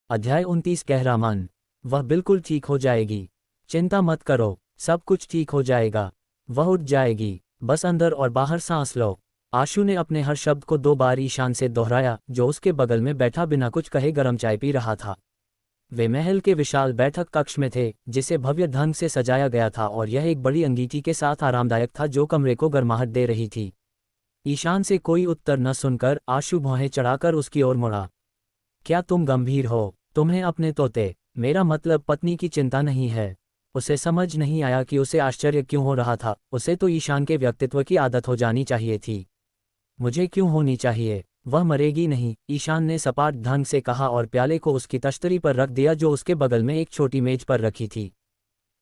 अध्याय 29 गहरा मन। वह बिल्कुल ठीक हो जाएगी। चिंता मत करो, सब कुछ ठीक हो जाएगा। वह उठ जाएगी, बस अंदर और बाहर सांस लो। आशु ने अपने हर शब्द को 2 बार ईशान से दोहराया, जो उसके बगल में बैठा बिना कुछ कहे गरम चाय पी रहा था। वे महल के विशाल बैठक कक्ष में थे, जिसे भव्य ढंग से सजाया गया था, और यह एक बड़ी अंगीठी के साथ आरामदायक था जो कमरे को गर्माहट दे रही थी। ईशान से कोई उत्तर न सुनकर आशु भौहें चढ़ाकर उसकी ओर मुड़ा। क्या तुम गंभीर हो? तुम्हें अपने तोते, मेरा मतलब पत्नी की चिंता नहीं है? उसे समझ नहीं आया कि उसे आश्चर्य क्यों हो रहा था। उसे तो ईशान के व्यक्तित्व की आदत हो जानी चाहिए थी। मुझे क्यों होनी चाहिए? वह मरेगी नहीं, ईशान ने सपाट ढंग से कहा और प्याले को उसकी तश्तरी पर रख दिया जो उसके बगल में एक छोटी मेज पर रखी थी।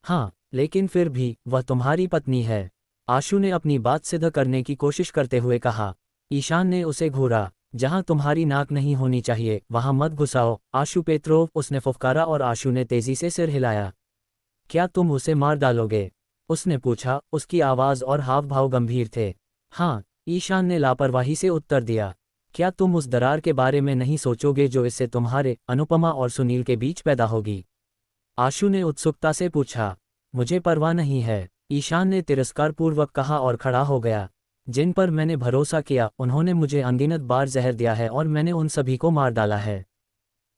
हाँ, लेकिन फिर भी वह तुम्हारी पत्नी है, आशु ने अपनी बात सिद्ध करने की कोशिश करते हुए कहा। ईशान ने उसे घूरा। जहां तुम्हारी नाक नहीं होनी चाहिए वहां मत घुसाओ, आशु पेत्रोव, उसने फुफकारा और आशु ने तेजी से सिर हिलाया। क्या तुम उसे मार डालोगे? उसने पूछा, उसकी आवाज़ और हाव भाव गंभीर थे। हाँ, ईशान ने लापरवाही से उत्तर दिया। क्या तुम उस दरार के बारे में नहीं सोचोगे जो इससे तुम्हारे, अनुपमा और सुनील के बीच पैदा होगी? आशु ने उत्सुकता से पूछा। मुझे परवाह नहीं है, ईशान ने तिरस्कारपूर्वक कहा और खड़ा हो गया। जिन पर मैंने भरोसा किया उन्होंने मुझे अनगिनत बार जहर दिया है और मैंने उन सभी को मार डाला है।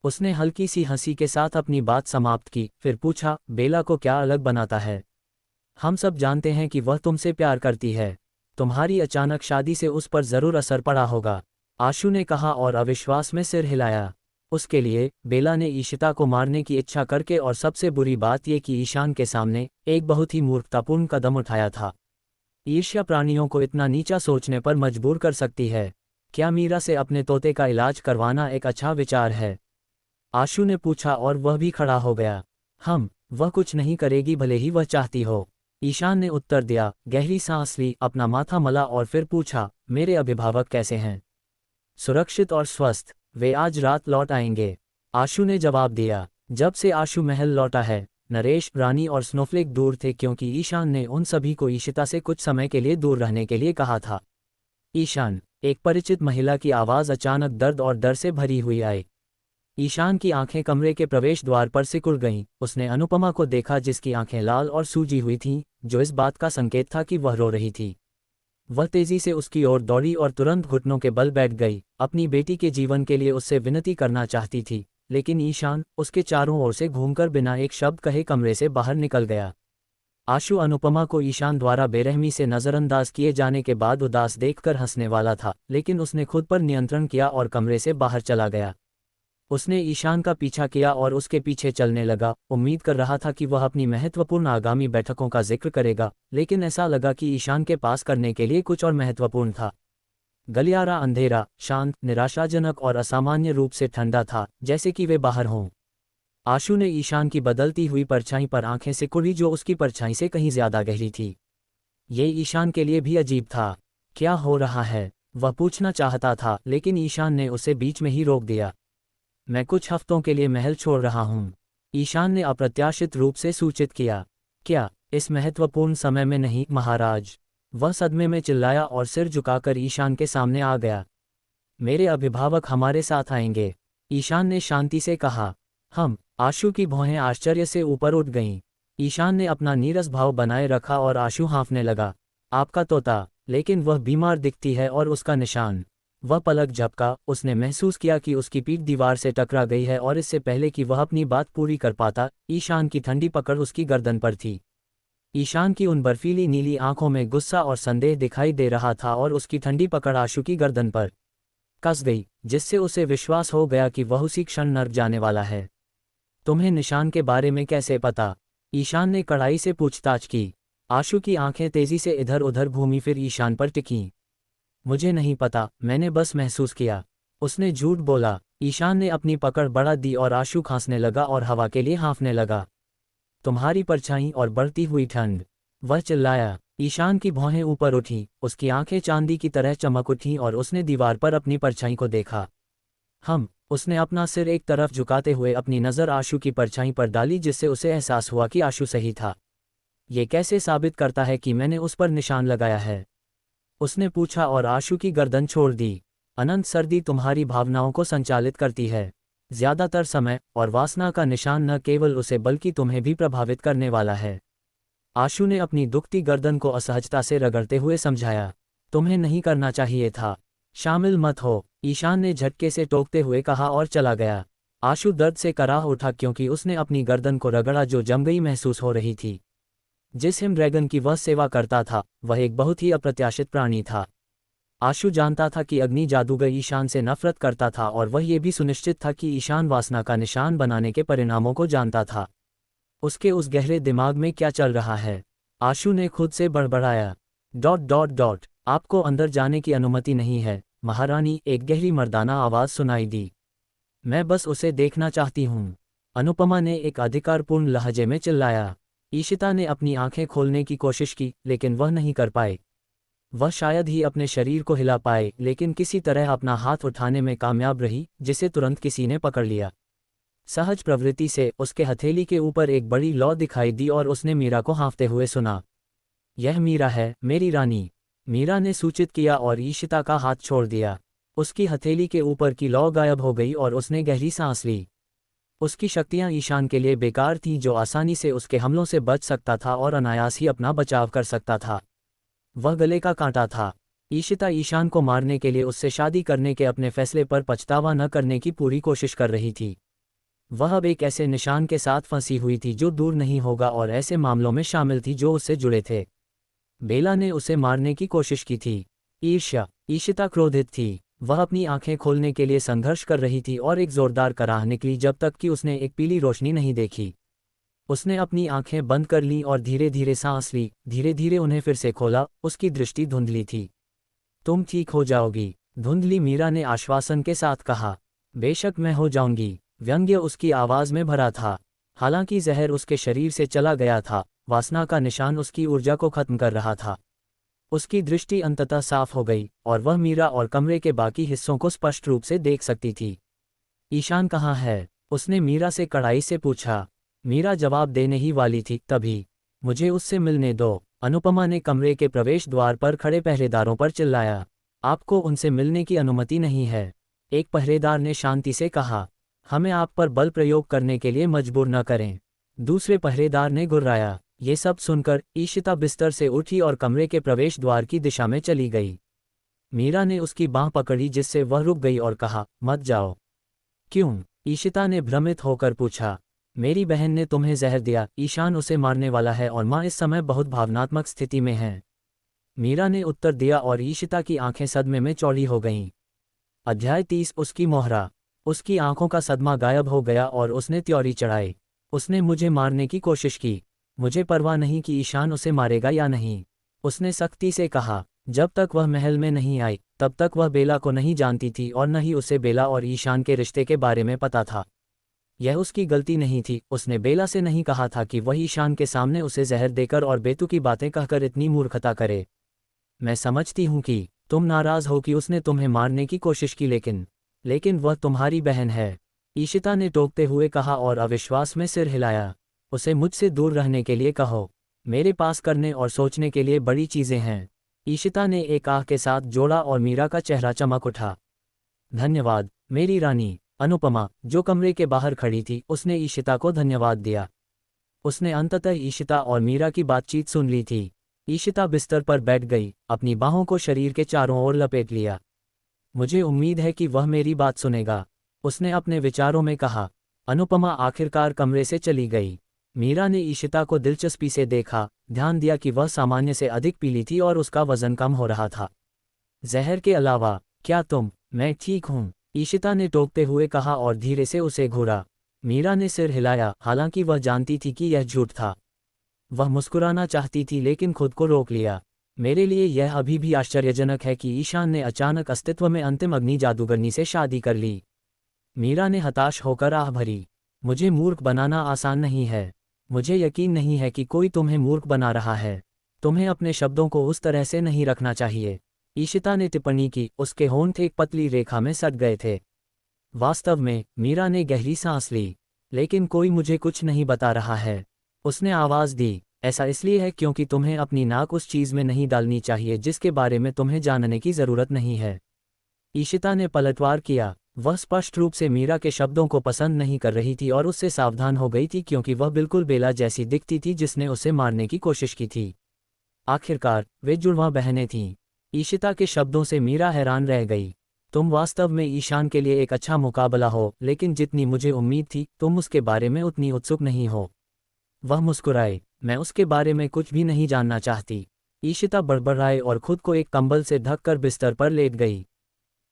उसने हल्की सी हंसी के साथ अपनी बात समाप्त की, फिर पूछा, बेला को क्या अलग बनाता है? हम सब जानते हैं कि वह तुमसे प्यार करती है। तुम्हारी अचानक शादी से उस पर जरूर असर पड़ा होगा, आशु ने कहा और अविश्वास में सिर हिलाया। उसके लिए, बेला ने ईशिता को मारने की इच्छा करके, और सबसे बुरी बात यह कि ईशान के सामने, एक बहुत ही मूर्खतापूर्ण कदम उठाया था। ईर्ष्या प्राणियों को इतना नीचा सोचने पर मजबूर कर सकती है। क्या मीरा से अपने तोते का इलाज करवाना एक अच्छा विचार है? आशु ने पूछा और वह भी खड़ा हो गया। वह कुछ नहीं करेगी भले ही वह चाहती हो, ईशान ने उत्तर दिया। गहरी सांस ली, अपना माथा मला और फिर पूछा, मेरे अभिभावक कैसे हैं? सुरक्षित और स्वस्थ, वे आज रात लौट आएंगे, आशु ने जवाब दिया। जब से आशु महल लौटा है, नरेश, रानी और स्नोफ्लेक दूर थे क्योंकि ईशान ने उन सभी को ईशिता से कुछ समय के लिए दूर रहने के लिए कहा था। ईशान, एक परिचित महिला की आवाज़ अचानक दर्द और डर से भरी हुई आई। ईशान की आंखें कमरे के प्रवेश द्वार पर सिकुड़ गईं। उसने अनुपमा को देखा जिसकी आंखें लाल और सूजी हुई थीं, जो इस बात का संकेत था कि वह रो रही थी। वह तेजी से उसकी ओर दौड़ी और तुरंत घुटनों के बल बैठ गई। अपनी बेटी के जीवन के लिए उससे विनती करना चाहती थी, लेकिन ईशान उसके चारों ओर से घूमकर बिना एक शब्द कहे कमरे से बाहर निकल गया। आशु अनुपमा को ईशान द्वारा बेरहमी से नज़रअंदाज किए जाने के बाद उदास देखकर हंसने वाला था, लेकिन उसने खुद पर नियंत्रण किया और कमरे से बाहर चला गया। उसने ईशान का पीछा किया और उसके पीछे चलने लगा, उम्मीद कर रहा था कि वह अपनी महत्वपूर्ण आगामी बैठकों का जिक्र करेगा, लेकिन ऐसा लगा कि ईशान के पास करने के लिए कुछ और महत्वपूर्ण था। गलियारा अंधेरा, शांत, निराशाजनक और असामान्य रूप से ठंडा था, जैसे कि वे बाहर हों। आशु ने ईशान की बदलती हुई परछाई पर आंखें सिकुड़ी जो उसकी परछाई से कहीं ज्यादा गहरी थी। ये ईशान के लिए भी अजीब था। क्या हो रहा है? वह पूछना चाहता था, लेकिन ईशान ने उसे बीच में ही रोक दिया। मैं कुछ हफ्तों के लिए महल छोड़ रहा हूँ, ईशान ने अप्रत्याशित रूप से सूचित किया। क्या, इस महत्वपूर्ण समय में नहीं, महाराज? वह सदमे में चिल्लाया और सिर झुकाकर ईशान के सामने आ गया। मेरे अभिभावक हमारे साथ आएंगे, ईशान ने शांति से कहा। आशु की भौहें आश्चर्य से ऊपर उठ गईं। ईशान ने अपना नीरस भाव बनाए रखा और आशु हाँफने लगा। आपका तोता, लेकिन वह बीमार दिखती है और उसका निशान। वह पलक झपका। उसने महसूस किया कि उसकी पीठ दीवार से टकरा गई है और इससे पहले कि वह अपनी बात पूरी कर पाता, ईशान की ठंडी पकड़ उसकी गर्दन पर थी। ईशान की उन बर्फीली नीली आंखों में गुस्सा और संदेह दिखाई दे रहा था और उसकी ठंडी पकड़ आशु की गर्दन पर कस गई, जिससे उसे विश्वास हो गया कि वह उसी क्षण नर्क जाने वाला है। तुम्हें निशान के बारे में कैसे पता? ईशान ने कड़ाई से पूछताछ की। आशु की आंखें तेजी से इधर उधर घूमी, फिर ईशान पर टिकीं। मुझे नहीं पता, मैंने बस महसूस किया, उसने झूठ बोला। ईशान ने अपनी पकड़ बढ़ा दी और आशु खांसने लगा और हवा के लिए हाँफने लगा। तुम्हारी परछाई और बढ़ती हुई ठंड, वह चिल्लाया। ईशान की भौहें ऊपर उठी, उसकी आंखें चांदी की तरह चमक उठीं और उसने दीवार पर अपनी परछाई को देखा। उसने अपना सिर एक तरफ झुकाते हुए अपनी नज़र आशु की परछाई पर डाली, जिससे उसे एहसास हुआ कि आशु सही था। ये कैसे साबित करता है कि मैंने उस पर निशान लगाया है? उसने पूछा और आशु की गर्दन छोड़ दी। अनंत सर्दी तुम्हारी भावनाओं को संचालित करती है, ज्यादातर समय, और वासना का निशान न केवल उसे बल्कि तुम्हें भी प्रभावित करने वाला है। आशु ने अपनी दुखती गर्दन को असहजता से रगड़ते हुए समझाया। तुम्हें नहीं करना चाहिए था। शामिल मत हो, ईशान ने झटके से टोकते हुए कहा और चला गया। आशु दर्द से कराह उठा क्योंकि उसने अपनी गर्दन को रगड़ा जो जम गई महसूस हो रही थी। जिस हिम ड्रैगन की वह सेवा करता था, वह एक बहुत ही अप्रत्याशित प्राणी था। आशु जानता था कि अग्नि जादूगर ईशान से नफरत करता था और वह ये भी सुनिश्चित था कि ईशान वासना का निशान बनाने के परिणामों को जानता था। उसके उस गहरे दिमाग में क्या चल रहा है? आशु ने खुद से बड़बड़ाया। आपको अंदर जाने की अनुमति नहीं है, महारानी, एक गहरी मर्दाना आवाज़ सुनाई दी। मैं बस उसे देखना चाहती हूँ, अनुपमा ने एक अधिकारपूर्ण लहजे में चिल्लाया। ईशिता ने अपनी आंखें खोलने की कोशिश की, लेकिन वह नहीं कर पाए। वह शायद ही अपने शरीर को हिला पाए, लेकिन किसी तरह अपना हाथ उठाने में कामयाब रही, जिसे तुरंत किसी ने पकड़ लिया। सहज प्रवृत्ति से उसके हथेली के ऊपर एक बड़ी लौ दिखाई दी और उसने मीरा को हाँफते हुए सुना। यह मीरा है, मेरी रानी, मीरा ने सूचित किया और ईशिता का हाथ छोड़ दिया। उसकी हथेली के ऊपर की लौ गायब हो गई और उसने गहरी सांस ली। उसकी शक्तियां ईशान के लिए बेकार थीं, जो आसानी से उसके हमलों से बच सकता था और अनायास ही अपना बचाव कर सकता था। वह गले का कांटा था। ईशिता ईशान को मारने के लिए उससे शादी करने के अपने फैसले पर पछतावा न करने की पूरी कोशिश कर रही थी। वह अब एक ऐसे निशान के साथ फंसी हुई थी जो दूर नहीं होगा और ऐसे मामलों में शामिल थी जो उससे जुड़े थे। बेला ने उसे मारने की कोशिश की थी। ईर्ष्या। ईशिता क्रोधित थी। वह अपनी आंखें खोलने के लिए संघर्ष कर रही थी और एक जोरदार कराह निकली जब तक कि उसने एक पीली रोशनी नहीं देखी। उसने अपनी आंखें बंद कर लीं और धीरे धीरे सांस ली। धीरे धीरे उन्हें फिर से खोला। उसकी दृष्टि धुंधली थी। तुम ठीक हो जाओगी, धुंधली मीरा ने आश्वासन के साथ कहा। बेशक मैं हो जाऊंगी, व्यंग्य उसकी आवाज में भरा था। हालांकि जहर उसके शरीर से चला गया था, वासना का निशान उसकी ऊर्जा को खत्म कर रहा था। उसकी दृष्टि अंततः साफ हो गई और वह मीरा और कमरे के बाकी हिस्सों को स्पष्ट रूप से देख सकती थी। ईशान कहाँ है? उसने मीरा से कड़ाई से पूछा। मीरा जवाब देने ही वाली थी तभी, मुझे उससे मिलने दो, अनुपमा ने कमरे के प्रवेश द्वार पर खड़े पहरेदारों पर चिल्लाया। आपको उनसे मिलने की अनुमति नहीं है, एक पहरेदार ने शांति से कहा। हमें आप पर बल प्रयोग करने के लिए मजबूर न करें, दूसरे पहरेदार ने गुर्राया। ये सब सुनकर ईशिता बिस्तर से उठी और कमरे के प्रवेश द्वार की दिशा में चली गई। मीरा ने उसकी बांह पकड़ी जिससे वह रुक गई और कहा, मत जाओ। क्यों? ईशिता ने भ्रमित होकर पूछा। मेरी बहन ने तुम्हें जहर दिया, ईशान उसे मारने वाला है और माँ इस समय बहुत भावनात्मक स्थिति में है, मीरा ने उत्तर दिया और ईशिता की आंखें सदमे में चौड़ी हो गईं। अध्याय 30। उसकी मोहरा। उसकी आंखों का सदमा गायब हो गया और उसने त्योरी चढ़ाई। उसने मुझे मारने की कोशिश की। मुझे परवाह नहीं कि ईशान उसे मारेगा या नहीं, उसने सख्ती से कहा। जब तक वह महल में नहीं आई तब तक वह बेला को नहीं जानती थी और न ही उसे बेला और ईशान के रिश्ते के बारे में पता था। यह उसकी गलती नहीं थी। उसने बेला से नहीं कहा था कि वह ईशान के सामने उसे जहर देकर और बेतुकी बातें कहकर इतनी मूर्खता करे। मैं समझती हूँ कि तुम नाराज हो कि उसने तुम्हें मारने की कोशिश की, लेकिन वह तुम्हारी बहन है, ईशिता ने टोकते हुए कहा और अविश्वास में सिर हिलाया। उसे मुझसे दूर रहने के लिए कहो, मेरे पास करने और सोचने के लिए बड़ी चीज़ें हैं, ईशिता ने एक आह के साथ जोड़ा और मीरा का चेहरा चमक उठा। धन्यवाद मेरी रानी। अनुपमा, जो कमरे के बाहर खड़ी थी, उसने ईशिता को धन्यवाद दिया। उसने अंततः ईशिता और मीरा की बातचीत सुन ली थी। ईशिता बिस्तर पर बैठ गई, अपनी बाहों को शरीर के चारों ओर लपेट लिया। मुझे उम्मीद है कि वह मेरी बात सुनेगा, उसने अपने विचारों में कहा। अनुपमा आखिरकार कमरे से चली गई। मीरा ने ईशिता को दिलचस्पी से देखा, ध्यान दिया कि वह सामान्य से अधिक पीली थी और उसका वजन कम हो रहा था। जहर के अलावा, क्या तुम? मैं ठीक हूँ, ईशिता ने टोकते हुए कहा और धीरे से उसे घूरा। मीरा ने सिर हिलाया, हालांकि वह जानती थी कि यह झूठ था। वह मुस्कुराना चाहती थी लेकिन खुद को रोक लिया। मेरे लिए यह अभी भी आश्चर्यजनक है कि ईशान ने अचानक अस्तित्व में अंतिम अग्नि जादूगरनी से शादी कर ली। मीरा ने हताश होकर आह भरी। मुझे मूर्ख बनाना आसान नहीं है। मुझे यकीन नहीं है कि कोई तुम्हें मूर्ख बना रहा है। तुम्हें अपने शब्दों को उस तरह से नहीं रखना चाहिए, ईशिता ने टिप्पणी की। उसके होंठ एक पतली रेखा में सट गए थे। वास्तव में, मीरा ने गहरी सांस ली। लेकिन कोई मुझे कुछ नहीं बता रहा है, उसने आवाज़ दी। ऐसा इसलिए है क्योंकि तुम्हें अपनी नाक उस चीज़ में नहीं डालनी चाहिए जिसके बारे में तुम्हें जानने की ज़रूरत नहीं है। ईशिता ने पलटवार किया। वह स्पष्ट रूप से मीरा के शब्दों को पसंद नहीं कर रही थी और उससे सावधान हो गई थी क्योंकि वह बिल्कुल बेला जैसी दिखती थी जिसने उसे मारने की कोशिश की थी। आखिरकार वे जुड़वां बहनें थीं। ईशिता के शब्दों से मीरा हैरान रह गई। तुम वास्तव में ईशान के लिए एक अच्छा मुकाबला हो, लेकिन जितनी मुझे उम्मीद थी तुम उसके बारे में उतनी उत्सुक नहीं हो। वह मुस्कुराए। मैं उसके बारे में कुछ भी नहीं जानना चाहती। ईशिता बड़बड़ाई और खुद को एक कंबल से ढककर बिस्तर पर लेट गई।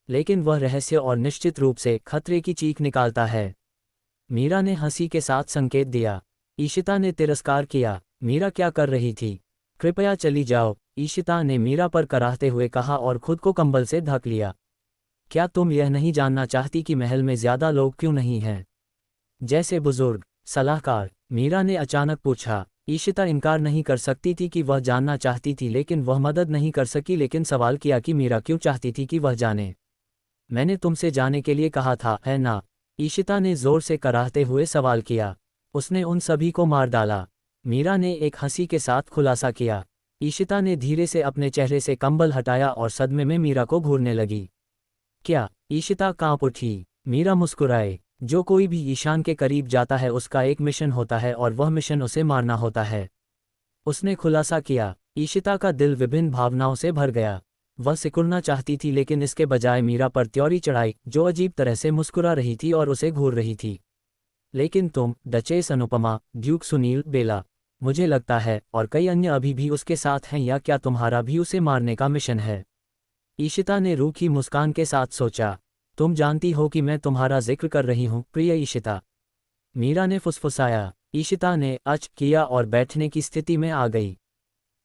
लेकिन वह रहस्य और निश्चित रूप से खतरे की चीख निकालता है। मीरा ने हंसी के साथ संकेत दिया। ईशिता ने तिरस्कार किया। मीरा क्या कर रही थी? कृपया चली जाओ, ईशिता ने मीरा पर कराहते हुए कहा और खुद को कंबल से ढक लिया। क्या तुम यह नहीं जानना चाहती कि महल में ज्यादा लोग क्यों नहीं हैं? जैसे बुजुर्ग, सलाहकार, मीरा ने अचानक पूछा। ईशिता इनकार नहीं कर सकती थी कि वह जानना चाहती थी, लेकिन वह मदद नहीं कर सकी। लेकिन सवाल किया कि मीरा क्यों चाहती थी कि वह जाने। मैंने तुमसे जाने के लिए कहा था, है ना? ईशिता ने जोर से कराहते हुए सवाल किया। उसने उन सभी को मार डाला। मीरा ने एक हंसी के साथ खुलासा किया। ईशिता ने धीरे से अपने चेहरे से कंबल हटाया और सदमे में मीरा को घूरने लगी। क्या? ईशिता कांप उठी। मीरा मुस्कुराए। जो कोई भी ईशान के करीब जाता है उसका एक मिशन होता है और वह मिशन उसे मारना होता है, उसने खुलासा किया। ईशिता का दिल विभिन्न भावनाओं से भर गया। वह सिकुड़ना चाहती थी, लेकिन इसके बजाय मीरा पर त्योरी चढ़ाई, जो अजीब तरह से मुस्कुरा रही थी और उसे घूर रही थी। लेकिन तुम, डचेस अनुपमा, ड्यूक सुनील, बेला, मुझे लगता है, और कई अन्य अभी भी उसके साथ हैं, या क्या तुम्हारा भी उसे मारने का मिशन है? ईशिता ने रूखी मुस्कान के साथ सोचा। तुम जानती हो कि मैं तुम्हारा जिक्र कर रही हूँ, प्रिय ईशिता, मीरा ने फुसफुसाया। ईशिता ने अच किया और बैठने की स्थिति में आ गई।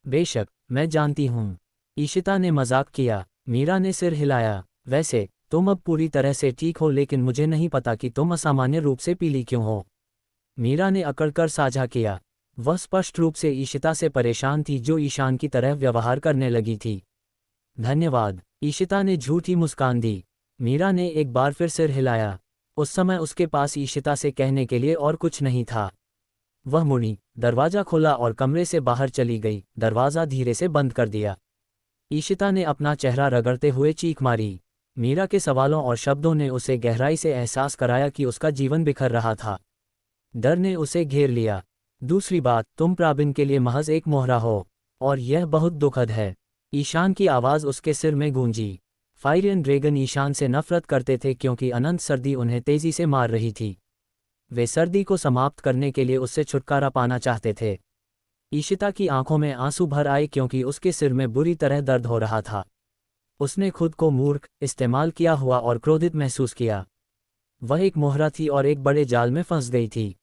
बेशक, मैं जानती हूँ, ईशिता ने मजाक किया। मीरा ने सिर हिलाया। वैसे तुम अब पूरी तरह से ठीक हो, लेकिन मुझे नहीं पता कि तुम असामान्य रूप से पीली क्यों हो। मीरा ने अकड़कर साझा किया। वह स्पष्ट रूप से ईशिता से परेशान थी, जो ईशान की तरह व्यवहार करने लगी थी। धन्यवाद, ईशिता ने झूठी मुस्कान दी। मीरा ने एक बार फिर सिर हिलाया। उस समय उसके पास ईशिता से कहने के लिए और कुछ नहीं था। वह मुड़ी, दरवाजा खोला और कमरे से बाहर चली गई, दरवाजा धीरे से बंद कर दिया। ईशिता ने अपना चेहरा रगड़ते हुए चीख मारी। मीरा के सवालों और शब्दों ने उसे गहराई से एहसास कराया कि उसका जीवन बिखर रहा था। डर ने उसे घेर लिया। दूसरी बात, तुम प्राबिन के लिए महज एक मोहरा हो, और यह बहुत दुखद है। ईशान की आवाज़ उसके सिर में गूंजी। फायरियन ड्रैगन ईशान से नफरत करते थे क्योंकि अनंत सर्दी उन्हें तेजी से मार रही थी। वे सर्दी को समाप्त करने के लिए उससे छुटकारा पाना चाहते थे। ईशिता की आंखों में आंसू भर आए क्योंकि उसके सिर में बुरी तरह दर्द हो रहा था। उसने खुद को मूर्ख, इस्तेमाल किया हुआ और क्रोधित महसूस किया। वह एक मोहरा थी और एक बड़े जाल में फंस गई थी।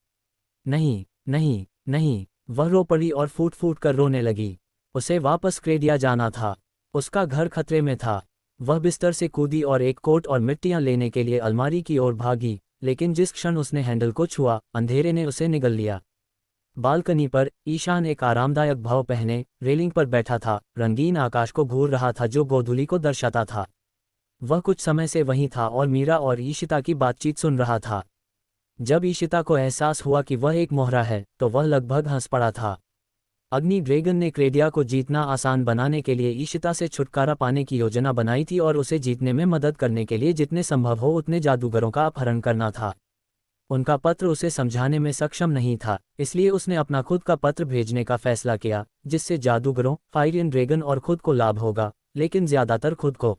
नहीं, नहीं, नहीं, वह रो पड़ी और फूट फूट कर रोने लगी। उसे वापस क्रेडिया जाना था। उसका घर खतरे में था। वह बिस्तर से कूदी और एक कोट और मिट्टियां लेने के लिए अलमारी की ओर भागी, लेकिन जिस क्षण उसने हैंडल को छुआ, अंधेरे ने उसे निगल लिया। बालकनी पर ईशान एक आरामदायक भाव पहने रेलिंग पर बैठा था, रंगीन आकाश को घूर रहा था जो गोधूली को दर्शाता था। वह कुछ समय से वहीं था और मीरा और ईशिता की बातचीत सुन रहा था। जब ईशिता को एहसास हुआ कि वह एक मोहरा है, तो वह लगभग हंस पड़ा था। अग्नि ड्रैगन ने क्रेडिया को जीतना आसान बनाने के लिए ईशिता से छुटकारा पाने की योजना बनाई थी और उसे जीतने में मदद करने के लिए जितने संभव हो उतने जादूगरों का अपहरण करना था। उनका पत्र उसे समझाने में सक्षम नहीं था, इसलिए उसने अपना खुद का पत्र भेजने का फैसला किया, जिससे जादूगरों, फायरियन ड्रैगन और खुद को लाभ होगा, लेकिन ज्यादातर खुद को।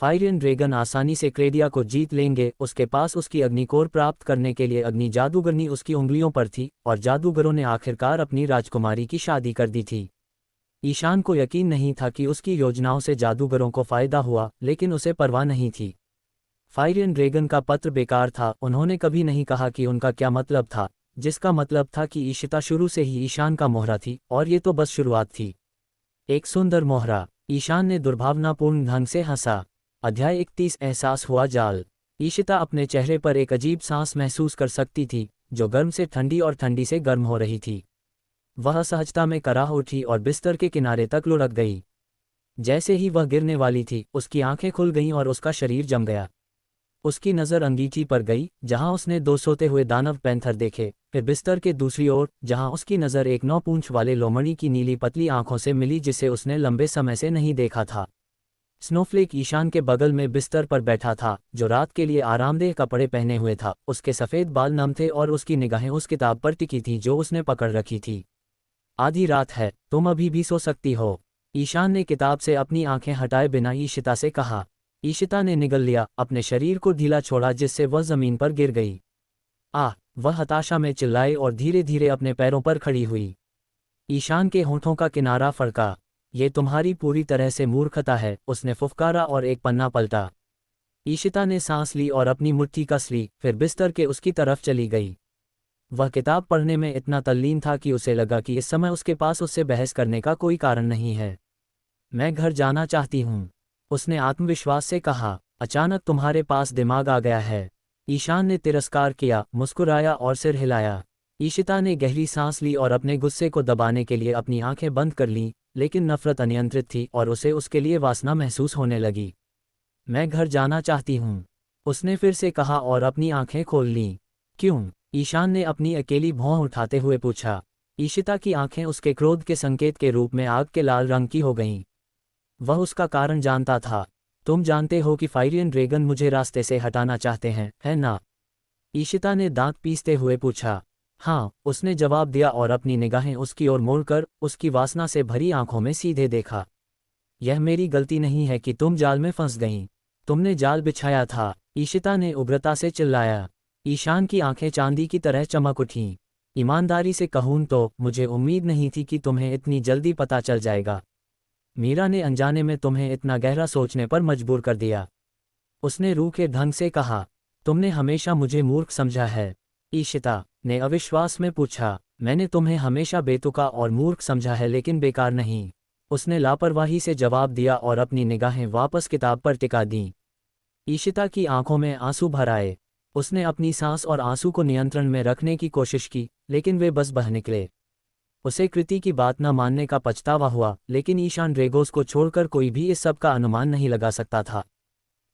फायरियन ड्रैगन आसानी से क्रेडिया को जीत लेंगे। उसके पास उसकी अग्निकोर प्राप्त करने के लिए अग्नि जादूगरनी उसकी उंगलियों पर थी, और जादूगरों ने आखिरकार अपनी राजकुमारी की शादी कर दी थी। ईशान को यकीन नहीं था कि उसकी योजनाओं से जादूगरों को फायदा हुआ, लेकिन उसे परवाह नहीं थी। फायरियन ड्रैगन का पत्र बेकार था। उन्होंने कभी नहीं कहा कि उनका क्या मतलब था, जिसका मतलब था कि ईशिता शुरू से ही ईशान का मोहरा थी, और ये तो बस शुरुआत थी। एक सुंदर मोहरा, ईशान ने दुर्भावनापूर्ण ढंग से हंसा। अध्याय 31 एहसास हुआ जाल। ईशिता अपने चेहरे पर एक अजीब सांस महसूस कर सकती थी, जो गर्म से ठंडी और ठंडी से गर्म हो रही थी। वह असहजता में कराह उठी और बिस्तर के किनारे तक लुढ़क गई। जैसे ही वह गिरने वाली थी, उसकी आंखें खुल गईं और उसका शरीर जम गया। उसकी नज़र अंगीठी पर गई, जहां उसने 2 सोते हुए दानव पैंथर देखे, फिर बिस्तर के दूसरी ओर, जहां उसकी नज़र एक 9 पूंछ वाले लोमड़ी की नीली पतली आंखों से मिली जिसे उसने लंबे समय से नहीं देखा था। स्नोफ्लेक ईशान के बगल में बिस्तर पर बैठा था, जो रात के लिए आरामदेह कपड़े पहने हुए था। उसके सफ़ेद बाल नम थे और उसकी निगाहें उस किताब पर टिकी थीं जो उसने पकड़ रखी थी। आधी रात है, तुम अभी भी सो सकती हो। ईशान ने किताब से अपनी आंखें हटाए बिना ईशिता से कहा। ईशिता ने निगल लिया, अपने शरीर को ढीला छोड़ा जिससे वह जमीन पर गिर गई। वह हताशा में चिल्लाई और धीरे धीरे अपने पैरों पर खड़ी हुई। ईशान के होंठों का किनारा फड़का। ये तुम्हारी पूरी तरह से मूर्खता है, उसने फुफकारा और एक पन्ना पलटा। ईशिता ने सांस ली और अपनी मुट्ठी कस ली, फिर बिस्तर के उसकी तरफ चली गई। वह किताब पढ़ने में इतना तल्लीन था कि उसे लगा कि इस समय उसके पास उससे बहस करने का कोई कारण नहीं है। मैं घर जाना चाहती हूँ, उसने आत्मविश्वास से कहा। अचानक तुम्हारे पास दिमाग आ गया है। ईशान ने तिरस्कार किया, मुस्कुराया और सिर हिलाया। ईशिता ने गहरी सांस ली और अपने गुस्से को दबाने के लिए अपनी आंखें बंद कर लीं, लेकिन नफरत अनियंत्रित थी और उसे उसके लिए वासना महसूस होने लगी। मैं घर जाना चाहती हूँ, उसने फिर से कहा और अपनी आंखें खोल लीं। क्यों? ईशान ने अपनी अकेली भौं उठाते हुए पूछा। ईशिता की आंखें उसके क्रोध के संकेत के रूप में आग के लाल रंग की हो गईं। वह उसका कारण जानता था। तुम जानते हो कि फायरियन ड्रैगन मुझे रास्ते से हटाना चाहते हैं, है ना? ईशिता ने दांत पीसते हुए पूछा। हाँ, उसने जवाब दिया और अपनी निगाहें उसकी ओर मोड़कर उसकी वासना से भरी आंखों में सीधे देखा। यह मेरी गलती नहीं है कि तुम जाल में फंस गईं। तुमने जाल बिछाया था, ईशिता ने उग्रता से चिल्लाया। ईशान की आंखें चांदी की तरह चमक उठीं। ईमानदारी से कहूं तो मुझे उम्मीद नहीं थी कि तुम्हें इतनी जल्दी पता चल जाएगा। मीरा ने अनजाने में तुम्हें इतना गहरा सोचने पर मजबूर कर दिया, उसने रूखे ढंग से कहा। तुमने हमेशा मुझे मूर्ख समझा है, ईशिता ने अविश्वास में पूछा। मैंने तुम्हें हमेशा बेतुका और मूर्ख समझा है, लेकिन बेकार नहीं, उसने लापरवाही से जवाब दिया और अपनी निगाहें वापस किताब पर टिका दीं। ईशिता की आंखों में आंसू भर आए। उसने अपनी सांस और आंसू को नियंत्रण में रखने की कोशिश की, लेकिन वे बस बह निकले। उसे कृति की बात न मानने का पछतावा हुआ, लेकिन ईशान ड्रैगोस को छोड़कर कोई भी इस सब का अनुमान नहीं लगा सकता था।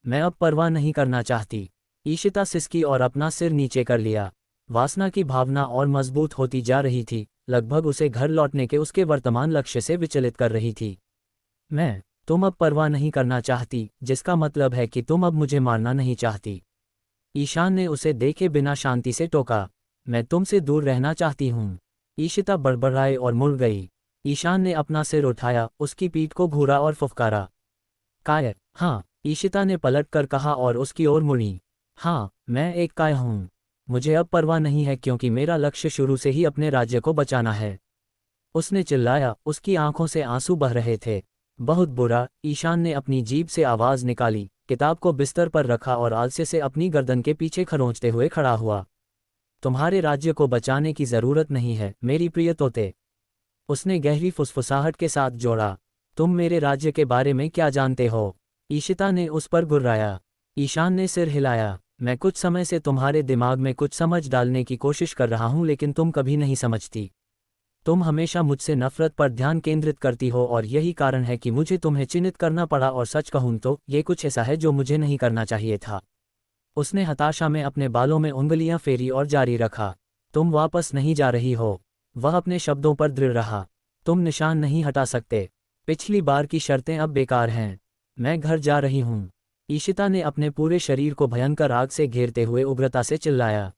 मैं अब परवाह नहीं करना चाहती, ईशिता सिसकी और अपना सिर नीचे कर लिया। वासना की भावना और मजबूत होती जा रही थी, लगभग उसे घर लौटने के उसके वर्तमान लक्ष्य से विचलित कर रही थी। तुम अब परवाह नहीं करना चाहती, जिसका मतलब है कि तुम अब मुझे मारना नहीं चाहती। ईशान ने उसे देखे बिना शांति से टोका। मैं तुमसे दूर रहना चाहती हूँ। ईशिता बड़बड़ाई और मुड़ गई। ईशान ने अपना सिर उठाया, उसकी पीठ को घूरा और फुफकारा। काय? हाँ, ईशिता ने पलट कर कहा और उसकी ओर मुड़ी। हाँ, मैं एक काय हूँ। मुझे अब परवाह नहीं है क्योंकि मेरा लक्ष्य शुरू से ही अपने राज्य को बचाना है, उसने चिल्लाया। उसकी आंखों से आंसू बह रहे थे। बहुत बुरा, ईशान ने अपनी जीभ से आवाज निकाली, किताब को बिस्तर पर रखा और आलस्य से अपनी गर्दन के पीछे खरोंचते हुए खड़ा हुआ। तुम्हारे राज्य को बचाने की जरूरत नहीं है, मेरी प्रिय तोते, उसने गहरी फुसफुसाहट के साथ जोड़ा। तुम मेरे राज्य के बारे में क्या जानते हो? ईशिता ने उस पर गुर्राया। ईशान ने सिर हिलाया। मैं कुछ समय से तुम्हारे दिमाग में कुछ समझ डालने की कोशिश कर रहा हूं, लेकिन तुम कभी नहीं समझती। तुम हमेशा मुझसे नफरत पर ध्यान केंद्रित करती हो और यही कारण है कि मुझे तुम्हें चिन्हित करना पड़ा, और सच कहूं तो ये कुछ ऐसा है जो मुझे नहीं करना चाहिए था। उसने हताशा में अपने बालों में उंगलियां फेरी और जारी रखा। तुम वापस नहीं जा रही हो, वह अपने शब्दों पर दृढ़ रहा। तुम निशान नहीं हटा सकते। पिछली बार की शर्तें अब बेकार हैं। मैं घर जा रही हूँ। ईशिता ने अपने पूरे शरीर को भयंकर आग से घेरते हुए उग्रता से चिल्लाया।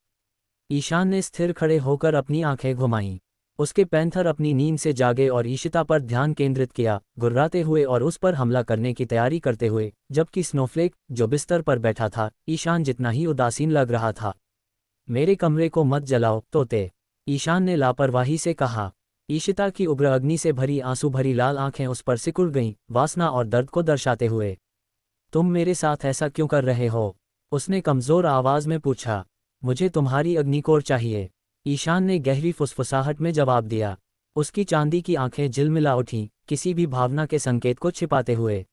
ईशान ने स्थिर खड़े होकर अपनी आंखें घुमाईं। उसके पैंथर अपनी नींद से जागे और ईशिता पर ध्यान केंद्रित किया, गुर्राते हुए और उस पर हमला करने की तैयारी करते हुए, जबकि स्नोफ्लेक, जो बिस्तर पर बैठा था, ईशान जितना ही उदासीन लग रहा था। मेरे कमरे को मत जलाओ, तोते, ईशान ने लापरवाही से कहा। ईशिता की उग्र अग्नि से भरी आंसू भरी लाल आंखें उस पर सिकुड़ गईं, वासना और दर्द को दर्शाते हुए। तुम मेरे साथ ऐसा क्यों कर रहे हो? उसने कमजोर आवाज में पूछा। मुझे तुम्हारी अग्निकोर चाहिए, ईशान ने गहरी फुसफुसाहट में जवाब दिया। उसकी चांदी की आंखें झिलमिला उठीं, किसी भी भावना के संकेत को छिपाते हुए।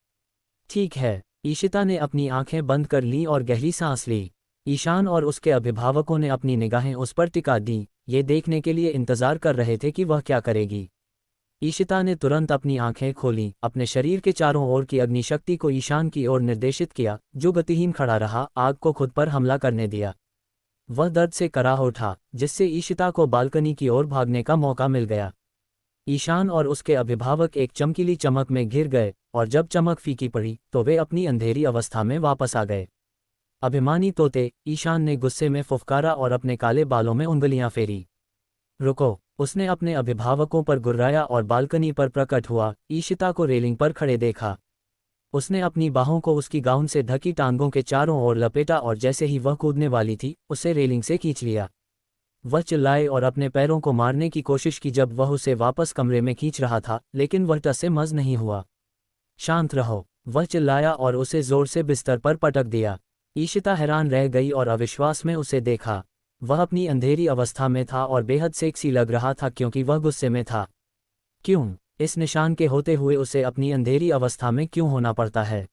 ठीक है, ईशिता ने अपनी आंखें बंद कर लीं और गहरी सांस ली। ईशान और उसके अभिभावकों ने अपनी निगाहें उस पर टिका दी, ये देखने के लिए इंतजार कर रहे थे कि वह क्या करेगी। ईशिता ने तुरंत अपनी आंखें खोलीं, अपने शरीर के चारों ओर की अग्निशक्ति को ईशान की ओर निर्देशित किया, जो गतिहीन खड़ा रहा, आग को खुद पर हमला करने दिया। वह दर्द से कराह उठा, जिससे ईशिता को बालकनी की ओर भागने का मौका मिल गया। ईशान और उसके अभिभावक एक चमकीली चमक में घिर गए, और जब चमक फीकी पड़ी तो वे अपनी अंधेरी अवस्था में वापस आ गए। अभिमानी तोते, ईशान ने गुस्से में फुफकारा और अपने काले बालों में उंगलियां फेरी। रुको, उसने अपने अभिभावकों पर गुर्राया और बालकनी पर प्रकट हुआ, ईशिता को रेलिंग पर खड़े देखा। उसने अपनी बाहों को उसकी गाउन से ढकी टांगों के चारों ओर लपेटा और जैसे ही वह कूदने वाली थी, उसे रेलिंग से खींच लिया। वह चिल्लाए और अपने पैरों को मारने की कोशिश की जब वह उसे वापस कमरे में खींच रहा था, लेकिन वह टस से मज नहीं हुआ। शांत रहो, वह चिल्लाया और उसे जोर से बिस्तर पर पटक दिया। ईशिता हैरान रह गई और अविश्वास में उसे देखा। वह अपनी अंधेरी अवस्था में था और बेहद सेक्सी लग रहा था क्योंकि वह गुस्से में था। क्यों? इस निशान के होते हुए उसे अपनी अंधेरी अवस्था में क्यों होना पड़ता है?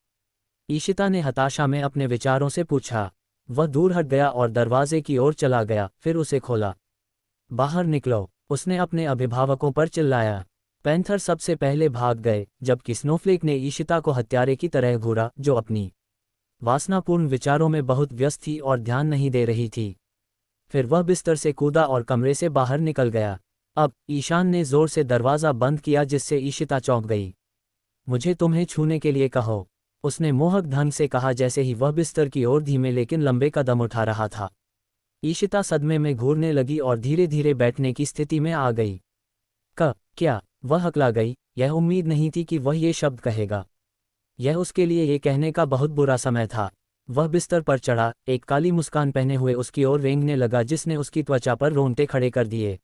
ईशिता ने हताशा में अपने विचारों से पूछा। वह दूर हट गया और दरवाजे की ओर चला गया, फिर उसे खोला। बाहर निकलो, उसने अपने अभिभावकों पर चिल्लाया। पैंथर सबसे पहले भाग गए, जबकि स्नोफ्लेक ने ईशिता को हत्यारे की तरह घूरा, जो अपनी वासनापूर्ण विचारों में बहुत व्यस्त थी और ध्यान नहीं दे रही थी। फिर वह बिस्तर से कूदा और कमरे से बाहर निकल गया। अब ईशान ने जोर से दरवाज़ा बंद किया जिससे ईशिता चौंक गई। मुझे तुम्हें छूने के लिए कहो, उसने मोहक ढंग से कहा जैसे ही वह बिस्तर की ओर धीमे लेकिन लंबे कदम उठा रहा था। ईशिता सदमे में घूरने लगी और धीरे धीरे बैठने की स्थिति में आ गई। क्या? वह हकला गई। यह उम्मीद नहीं थी कि वह ये शब्द कहेगा। यह उसके लिए ये कहने का बहुत बुरा समय था। वह बिस्तर पर चढ़ा, एक काली मुस्कान पहने हुए उसकी ओर रेंगने लगा जिसने उसकी त्वचा पर रोंगटे खड़े कर दिए।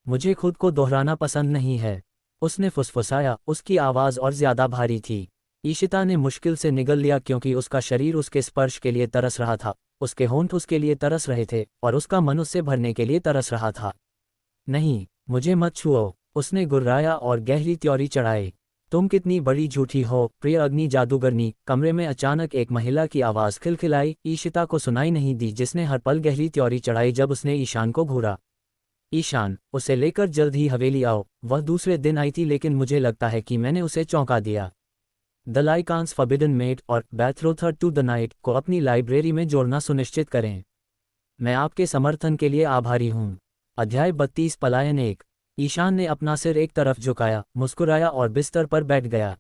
मुझे खुद को दोहराना पसंद नहीं है, उसने फुसफुसाया, उसकी आवाज़ और ज़्यादा भारी थी। ईशिता ने मुश्किल से निगल लिया क्योंकि उसका शरीर उसके स्पर्श के लिए तरस रहा था, उसके होंठ उसके लिए तरस रहे थे और उसका मन उससे भरने के लिए तरस रहा था। नहीं, मुझे मत छुओ, उसने गुर्राया और गहरी त्योरी चढ़ाई। तुम कितनी बड़ी झूठी हो, प्रिय अग्नि जादूगरनी। कमरे में अचानक एक महिला की आवाज़ खिलखिलाई। ईशिता को सुनाई नहीं दी जिसने हर पल गहरी त्योरी चढ़ाई जब उसने ईशान को घूरा। ईशान, उसे लेकर जल्द ही हवेली आओ। वह दूसरे दिन आई थी लेकिन मुझे लगता है कि मैंने उसे चौंका दिया। द लाइकान्स फॉरबिडन मेट और बेथरोथर टू द नाइट को अपनी लाइब्रेरी में जोड़ना सुनिश्चित करें। मैं आपके समर्थन के लिए आभारी हूँ। अध्याय 32 पलायन 1। ईशान ने अपना सिर एक तरफ झुकाया, मुस्कुराया और बिस्तर पर बैठ गया।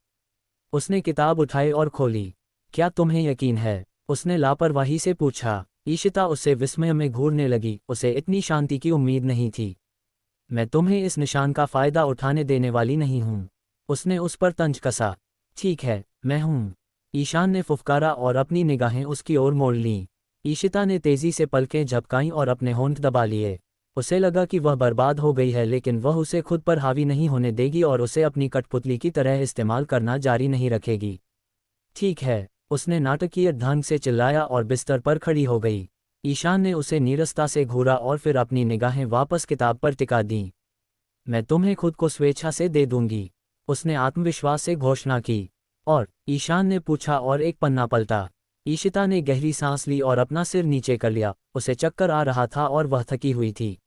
उसने किताब उठाई और खोली। क्या तुम्हें यकीन है? उसने लापरवाही से पूछा। ईशिता उससे विस्मय में घूरने लगी, उसे इतनी शांति की उम्मीद नहीं थी। मैं तुम्हें इस निशान का फ़ायदा उठाने देने वाली नहीं हूँ। उसने उस पर तंज कसा। ठीक है, मैं हूँ, ईशान ने फुफकारा और अपनी निगाहें उसकी ओर मोड़ लीं। ईशिता ने तेज़ी से पलकें झपकाईं और अपने होंठ दबा लिए। उसे लगा कि वह बर्बाद हो गई है, लेकिन वह उसे खुद पर हावी नहीं होने देगी और उसे अपनी कठपुतली की तरह इस्तेमाल करना जारी नहीं रखेगी। ठीक है, उसने नाटकीय ढंग से चिल्लाया और बिस्तर पर खड़ी हो गई। ईशान ने उसे नीरसता से घूरा और फिर अपनी निगाहें वापस किताब पर टिका दीं। मैं तुम्हें खुद को स्वेच्छा से दे दूंगी, उसने आत्मविश्वास से घोषणा की। और ईशान ने पूछा और एक पन्ना पलटा। ईशिता ने गहरी सांस ली और अपना सिर नीचे कर लिया। उसे चक्कर आ रहा था और वह थकी हुई थी।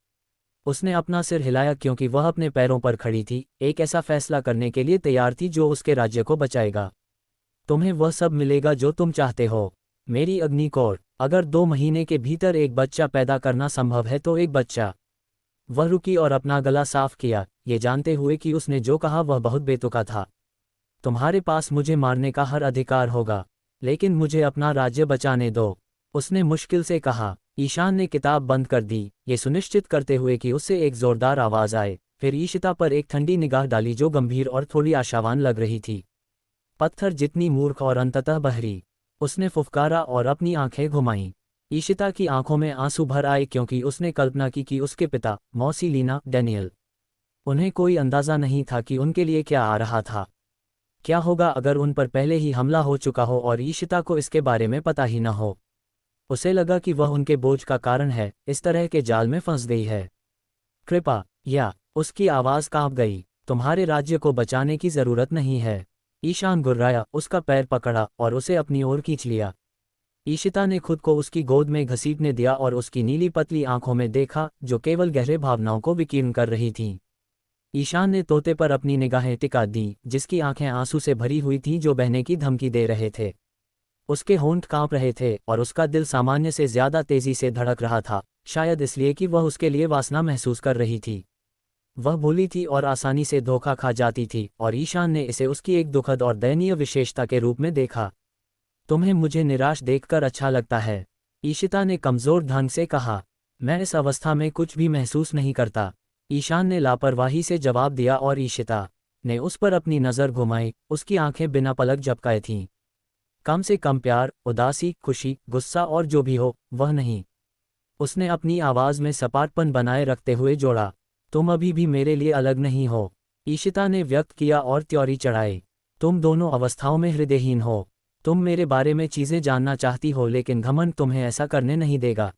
उसने अपना सिर हिलाया क्योंकि वह अपने पैरों पर खड़ी थी, एक ऐसा फैसला करने के लिए तैयार थी जो उसके राज्य को बचाएगा। तुम्हें वह सब मिलेगा जो तुम चाहते हो, मेरी अग्निकोर। अगर 2 महीने के भीतर एक बच्चा पैदा करना संभव है तो एक बच्चा। वह रुकी और अपना गला साफ किया, ये जानते हुए कि उसने जो कहा वह बहुत बेतुका था। तुम्हारे पास मुझे मारने का हर अधिकार होगा, लेकिन मुझे अपना राज्य बचाने दो, उसने मुश्किल से कहा। ईशान ने किताब बंद कर दी, ये सुनिश्चित करते हुए कि उससे एक जोरदार आवाज़ आए। फिर ईशिता पर एक ठंडी निगाह डाली जो गंभीर और थोड़ी आशावान लग रही थी। पत्थर जितनी मूर्ख और अंततः बहरी, उसने फुफकारा और अपनी आंखें घुमाईं। ईशिता की आंखों में आंसू भर आए क्योंकि उसने कल्पना की कि उसके पिता, मौसी लीना, डैनियल, उन्हें कोई अंदाज़ा नहीं था कि उनके लिए क्या आ रहा था। क्या होगा अगर उन पर पहले ही हमला हो चुका हो और ईशिता को इसके बारे में पता ही न हो? उसे लगा कि वह उनके बोझ का कारण है, इस तरह के जाल में फंस गई है। कृपा, या उसकी आवाज़ कांप गई। तुम्हारे राज्य को बचाने की ज़रूरत नहीं है। ईशान गुर्राया, उसका पैर पकड़ा और उसे अपनी ओर खींच लिया। ईशिता ने खुद को उसकी गोद में घसीटने दिया और उसकी नीली पतली आंखों में देखा जो केवल गहरे भावनाओं को विकीर्ण कर रही थीं। ईशान ने तोते पर अपनी निगाहें टिका दीं, जिसकी आंखें आंसू से भरी हुई थीं जो बहने की धमकी दे रहे थे। उसके होंठ कांप रहे थे और उसका दिल सामान्य से ज़्यादा तेज़ी से धड़क रहा था, शायद इसलिए कि वह उसके लिए वासना महसूस कर रही थी। वह भोली थी और आसानी से धोखा खा जाती थी, और ईशान ने इसे उसकी एक दुखद और दयनीय विशेषता के रूप में देखा। तुम्हें मुझे निराश देखकर अच्छा लगता है, ईशिता ने कमज़ोर ढंग से कहा। मैं इस अवस्था में कुछ भी महसूस नहीं करता, ईशान ने लापरवाही से जवाब दिया, और ईशिता ने उस पर अपनी नज़र घुमाई। उसकी आंखें बिना पलक झपकाए थीं। कम से कम प्यार, उदासी, खुशी, गुस्सा और जो भी हो, वह नहीं। उसने अपनी आवाज़ में सपाटपन बनाए रखते हुए जोड़ा। तुम अभी भी मेरे लिए अलग नहीं हो, ईशिता ने व्यक्त किया और त्योरी चढ़ाई। तुम दोनों अवस्थाओं में हृदयहीन हो। तुम मेरे बारे में चीज़ें जानना चाहती हो, लेकिन घमंड तुम्हें ऐसा करने नहीं देगा,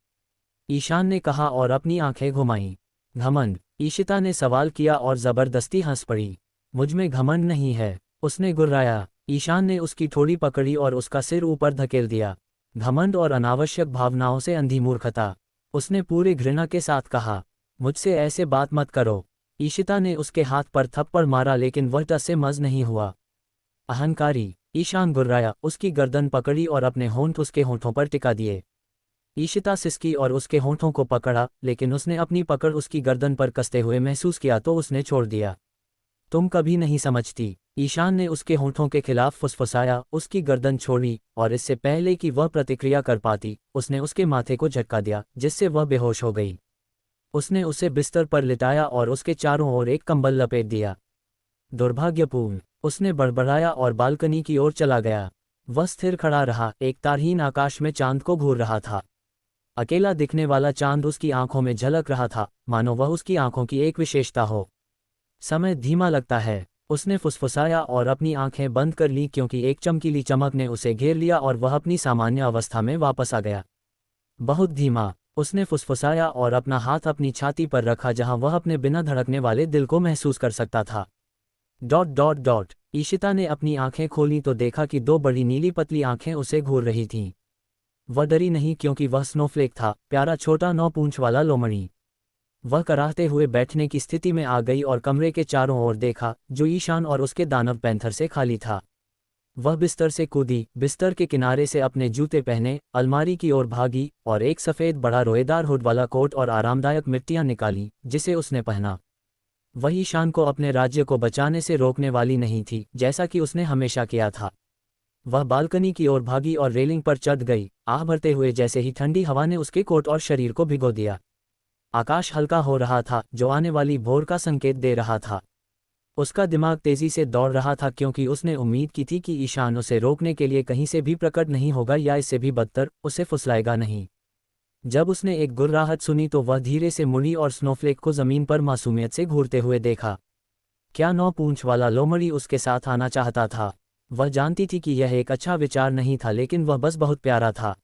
ईशान ने कहा और अपनी आंखें घुमाईं। घमंड? ईशिता ने सवाल किया और ज़बरदस्ती हंस पड़ी। मुझ में घमंड नहीं है, उसने गुर्राया। ईशान ने उसकी ठोड़ी पकड़ी और उसका सिर ऊपर धकेल दिया। घमंड और अनावश्यक भावनाओं से अंधी मूर्खता, उसने पूरे घृणा के साथ कहा। मुझसे ऐसे बात मत करो, ईशिता ने उसके हाथ पर थप्पड़ मारा, लेकिन वह टस से मज नहीं हुआ। अहंकारी, ईशान गुर्राया, उसकी गर्दन पकड़ी और अपने होंठ उसके होंठों पर टिका दिए। ईशिता सिसकी और उसके होंठों को पकड़ा, लेकिन उसने अपनी पकड़ उसकी गर्दन पर कसते हुए महसूस किया तो उसने छोड़ दिया। तुम कभी नहीं समझती, ईशान ने उसके होंठों के खिलाफ फुसफुसाया। उसकी गर्दन छोड़ी, और इससे पहले कि वह प्रतिक्रिया कर पाती, उसने उसके माथे को झटका दिया, जिससे वह बेहोश हो गई। उसने उसे बिस्तर पर लिटाया और उसके चारों ओर एक कंबल लपेट दिया। दुर्भाग्यपूर्ण, उसने बड़बड़ाया और बालकनी की ओर चला गया। वह स्थिर खड़ा रहा, एक तारहीन आकाश में चांद को घूर रहा था। अकेला दिखने वाला चांद उसकी आंखों में झलक रहा था, मानो वह उसकी आंखों की एक विशेषता हो। समय धीमा लगता है, उसने फुसफुसाया और अपनी आंखें बंद कर लीं, क्योंकि एक चमकीली चमक ने उसे घेर लिया और वह अपनी सामान्य अवस्था में वापस आ गया। बहुत धीमा, उसने फुसफुसाया और अपना हाथ अपनी छाती पर रखा, जहां वह अपने बिना धड़कने वाले दिल को महसूस कर सकता था। डॉट डॉट डॉट ईशिता ने अपनी आंखें खोलीं तो देखा कि दो बड़ी नीली पतली आंखें उसे घूर रही थीं। वह डरी नहीं, क्योंकि वह स्नोफ्लेक था, प्यारा छोटा 9 पूंछ वाला लोमड़ी। वह कराहते हुए बैठने की स्थिति में आ गई और कमरे के चारों ओर देखा, जो ईशान और उसके दानव पैंथर से खाली था। वह बिस्तर से कूदी, बिस्तर के किनारे से अपने जूते पहने, अलमारी की ओर भागी और एक सफ़ेद बड़ा रोएदार हुड वाला कोट और आरामदायक मिट्टियां निकाली, जिसे उसने पहना। वह ईशान को अपने राज्य को बचाने से रोकने वाली नहीं थी, जैसा कि उसने हमेशा किया था। वह बालकनी की ओर भागी और रेलिंग पर चढ़ गई, आह भरते हुए, जैसे ही ठंडी हवा ने उसके कोट और शरीर को भिगो दिया। आकाश हल्का हो रहा था, जो आने वाली भोर का संकेत दे रहा था। उसका दिमाग तेजी से दौड़ रहा था, क्योंकि उसने उम्मीद की थी कि ईशान उसे रोकने के लिए कहीं से भी प्रकट नहीं होगा, या इससे भी बदतर, उसे फुसलाएगा नहीं। जब उसने एक गुर्राहट सुनी तो वह धीरे से मुड़ी और स्नोफ्लेक को जमीन पर मासूमियत से घूरते हुए देखा। क्या 9 पूंछ वाला लोमड़ी उसके साथ आना चाहता था? वह जानती थी कि यह एक अच्छा विचार नहीं था, लेकिन वह बस बहुत प्यारा था।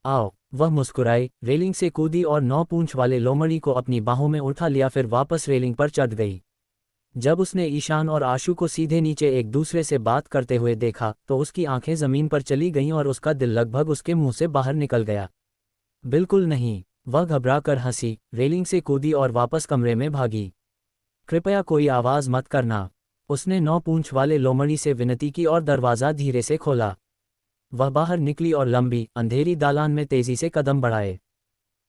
आओ, वह मुस्कुराई, रेलिंग से कूदी और 9 पूंछ वाले लोमड़ी को अपनी बाहों में उठा लिया, फिर वापस रेलिंग पर चढ़ गई। जब उसने ईशान और आशु को सीधे नीचे एक दूसरे से बात करते हुए देखा, तो उसकी आंखें जमीन पर चली गईं और उसका दिल लगभग उसके मुंह से बाहर निकल गया। बिल्कुल नहीं, वह घबराकर हंसी, रेलिंग से कूदी और वापस कमरे में भागी। कृपया कोई आवाज़ मत करना, उसने 9 पूंछ वाले लोमड़ी से विनती की और दरवाज़ा धीरे से खोला। वह बाहर निकली और लंबी, अंधेरी दालान में तेजी से कदम बढ़ाए।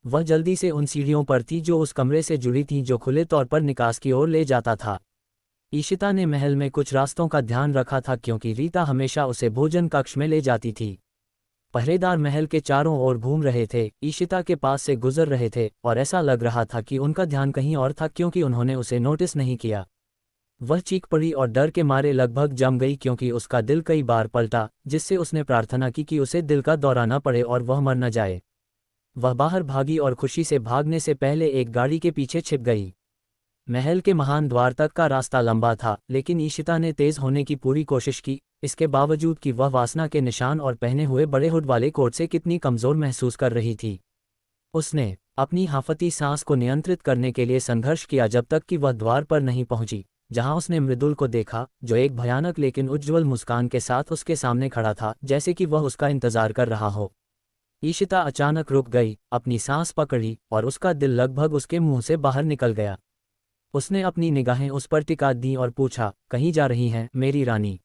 वह जल्दी से उन सीढ़ियों पर थी जो उस कमरे से जुड़ी थीं, जो खुले तौर पर निकास की ओर ले जाता था। ईशिता ने महल में कुछ रास्तों का ध्यान रखा था, क्योंकि रीता हमेशा उसे भोजन कक्ष में ले जाती थी। पहरेदार महल के चारों ओर घूम रहे थे, ईशिता के पास से गुजर रहे थे, और ऐसा लग रहा था कि उनका ध्यान कहीं और था, क्योंकि उन्होंने उसे नोटिस नहीं किया। वह चीख पड़ी और डर के मारे लगभग जम गई, क्योंकि उसका दिल कई बार पलटा, जिससे उसने प्रार्थना की कि उसे दिल का दौरा न पड़े और वह मर न जाए। वह बाहर भागी और खुशी से भागने से पहले एक गाड़ी के पीछे छिप गई। महल के महान द्वार तक का रास्ता लंबा था, लेकिन ईशिता ने तेज होने की पूरी कोशिश की, इसके बावजूद कि वह वासना के निशान और पहने हुए बड़े हुड वाले कोट से कितनी कमज़ोर महसूस कर रही थी। उसने अपनी हाफती सांस को नियंत्रित करने के लिए संघर्ष किया, जब तक कि वह द्वार पर नहीं पहुंची, जहां उसने मृदुल को देखा, जो एक भयानक लेकिन उज्ज्वल मुस्कान के साथ उसके सामने खड़ा था, जैसे कि वह उसका इंतजार कर रहा हो। ईशिता अचानक रुक गई, अपनी सांस पकड़ी, और उसका दिल लगभग उसके मुंह से बाहर निकल गया। उसने अपनी निगाहें उस पर टिका दी और पूछा, कहीं जा रही हैं, मेरी रानी?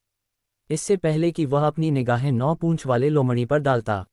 इससे पहले कि वह अपनी निगाहें 9 पूंछ वाले लोमड़ी पर डालता,